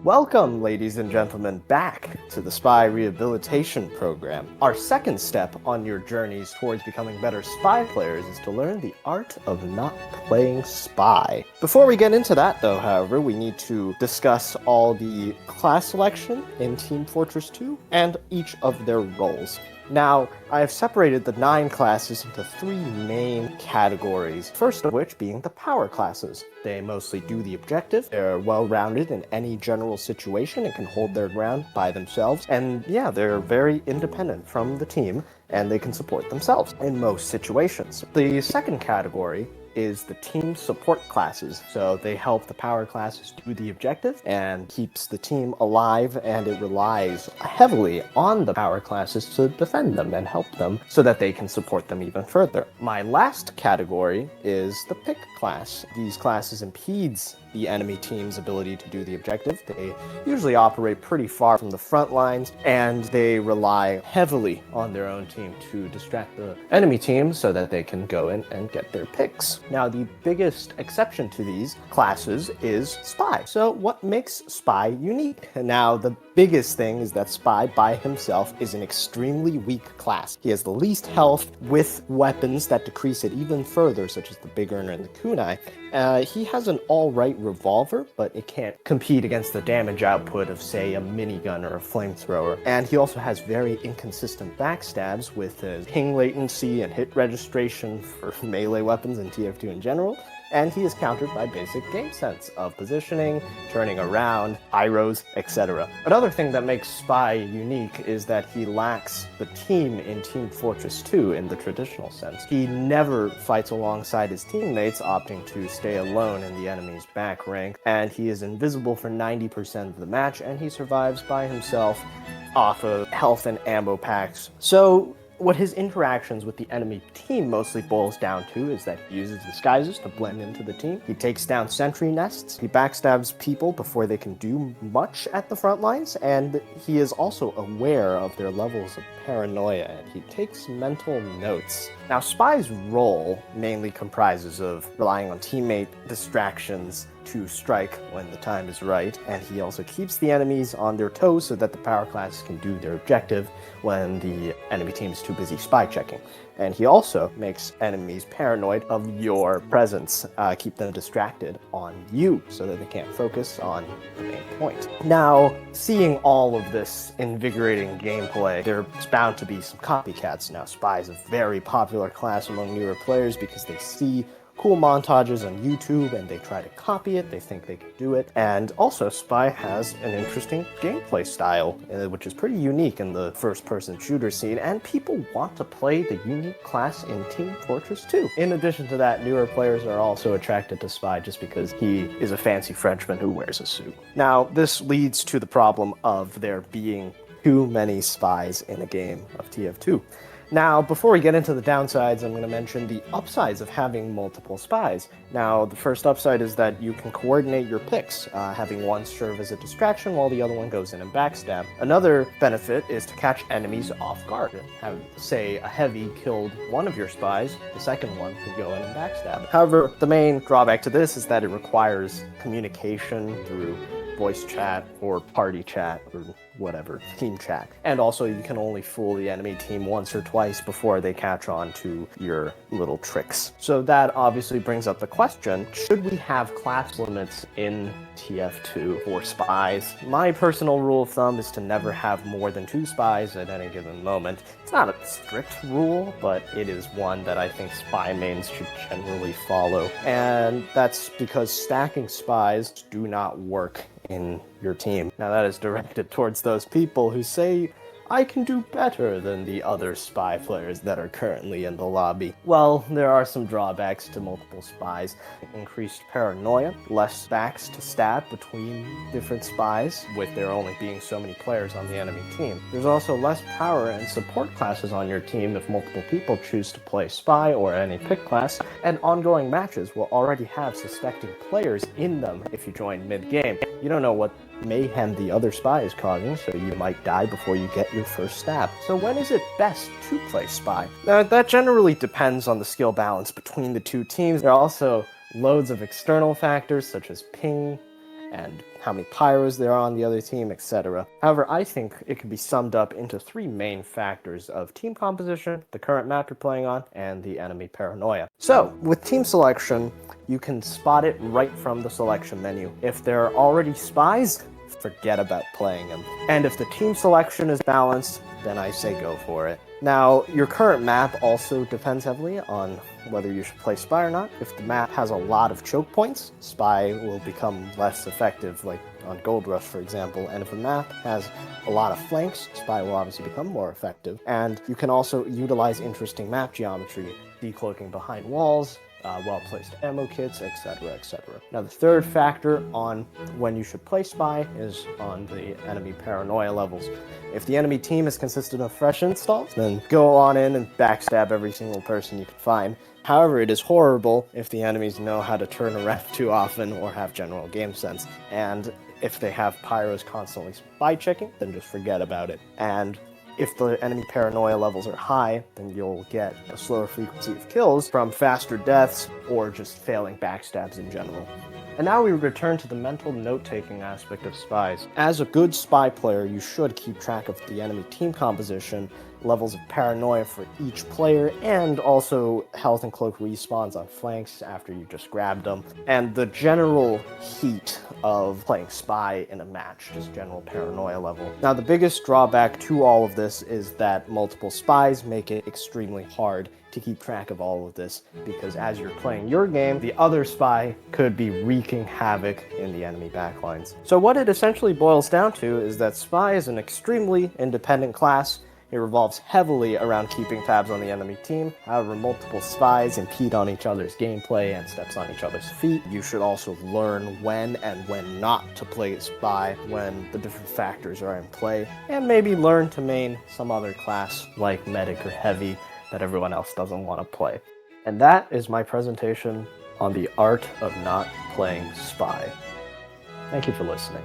Welcome, ladies and gentlemen, back to the Spy Rehabilitation Program. Our second step on your journeys towards becoming better spy players is to learn the art of not playing spy. Before we get into that, though, however, we need to discuss all the class selection in Team Fortress 2 and each of their roles. Now, I have separated the 9 classes into 3 main categories, first of which being the power classes. They mostly do the objective, they're well-rounded in any general situation and can hold their ground by themselves, and yeah, they're very independent from the team, and they can support themselves in most situations. The second category is the team support classes. So they help the power classes do the objective and keeps the team alive, and it relies heavily on the power classes to defend them and help them so that they can support them even further. My last category is the pick class. These classes impedes the enemy team's ability to do the objective. They usually operate pretty far from the front lines, and they rely heavily on their own team to distract the enemy team so that they can go in and get their picks. Now, the biggest exception to these classes is Spy. So what makes Spy unique? Now, the biggest thing is that Spy by himself is an extremely weak class. He has the least health with weapons that decrease it even further, such as the Big Earner and the Kunai. He has an alright revolver, but it can't compete against the damage output of, say, a minigun or a flamethrower. And he also has very inconsistent backstabs with his ping latency and hit registration for melee weapons in TF2 in general. And he is countered by basic game sense of positioning, turning around, pyros, etc. Another thing that makes Spy unique is that he lacks the team in Team Fortress 2 in the traditional sense. He never fights alongside his teammates, opting to stay alone in the enemy's back rank, and he is invisible for 90% of the match, and he survives by himself off of health and ammo packs. So what his interactions with the enemy team mostly boils down to is that he uses disguises to blend into the team. He takes down sentry nests, he backstabs people before they can do much at the front lines, and he is also aware of their levels of paranoia, and he takes mental notes. Now, Spy's role mainly comprises of relying on teammate distractions to strike when the time is right, and he also keeps the enemies on their toes so that the power classes can do their objective when the enemy team is too busy spy checking. And he also makes enemies paranoid of your presence, keep them distracted on you so that they can't focus on the main point. Now, seeing all of this invigorating gameplay, there's bound to be some copycats. Now, Spy is a very popular class among newer players because they see cool montages on YouTube and they try to copy it, they think they can do it. And also, Spy has an interesting gameplay style, which is pretty unique in the first-person shooter scene, and people want to play the unique class in Team Fortress 2. In addition to that, newer players are also attracted to Spy just because he is a fancy Frenchman who wears a suit. Now, this leads to the problem of there being too many spies in a game of TF2. Now, before we get into the downsides, I'm going to mention the upsides of having multiple spies. Now, the first upside is that you can coordinate your picks, having one serve as a distraction while the other one goes in and backstab. Another benefit is to catch enemies off guard. Have, say, a heavy killed one of your spies, the second one can go in and backstab. However, the main drawback to this is that it requires communication through voice chat or party chat or whatever, team chat. And also you can only fool the enemy team once or twice before they catch on to your little tricks. So that obviously brings up the question, should we have class limits in TF2 for spies? My personal rule of thumb is to never have more than 2 spies at any given moment. It's not a strict rule, but it is one that I think spy mains should generally follow. And that's because stacking spies do not work in your team. Now, that is directed towards those people who say, I can do better than the other spy players that are currently in the lobby. Well, there are some drawbacks to multiple spies. Increased paranoia, less backs to stab between different spies, with there only being so many players on the enemy team. There's also less power and support classes on your team if multiple people choose to play spy or any pick class, and ongoing matches will already have suspecting players in them if you join mid-game. You don't know what mayhem the other spy is causing, so you might die before you get your first stab. So when is it best to play spy? Now, that generally depends on the skill balance between the two teams. There are also loads of external factors such as ping and how many pyros there are on the other team, etc. However, I think it can be summed up into three main factors of team composition, the current map you're playing on, and the enemy paranoia. So, with team selection, you can spot it right from the selection menu. If there are already spies, forget about playing them. And if the team selection is balanced, then I say go for it. Now, your current map also depends heavily on whether you should play Spy or not. If the map has a lot of choke points, Spy will become less effective, like on Gold Rush, for example. And if a map has a lot of flanks, Spy will obviously become more effective. And you can also utilize interesting map geometry, decloaking behind walls, well-placed ammo kits, etc., etc. Now, the third factor on when you should play Spy is on the enemy paranoia levels. If the enemy team is consistent of fresh installs, then go on in and backstab every single person you can find. However, it is horrible if the enemies know how to turn around too often or have general game sense. And if they have pyros constantly spy checking, then just forget about it. And if the enemy paranoia levels are high, then you'll get a slower frequency of kills from faster deaths or just failing backstabs in general. And now we return to the mental note-taking aspect of spies. As a good spy player, you should keep track of the enemy team composition, levels of paranoia for each player, and also health and cloak respawns on flanks after you just grabbed them, and the general heat of playing spy in a match, just general paranoia level. Now, the biggest drawback to all of this is that multiple spies make it extremely hard to keep track of all of this, because as you're playing your game, the other spy could be wreaking havoc in the enemy backlines. So what it essentially boils down to is that Spy is an extremely independent class. It revolves heavily around keeping tabs on the enemy team. However, multiple spies impede on each other's gameplay and steps on each other's feet. You should also learn when and when not to play Spy when the different factors are in play, and maybe learn to main some other class like Medic or Heavy that everyone else doesn't want to play. And that is my presentation on the art of not playing Spy. Thank you for listening.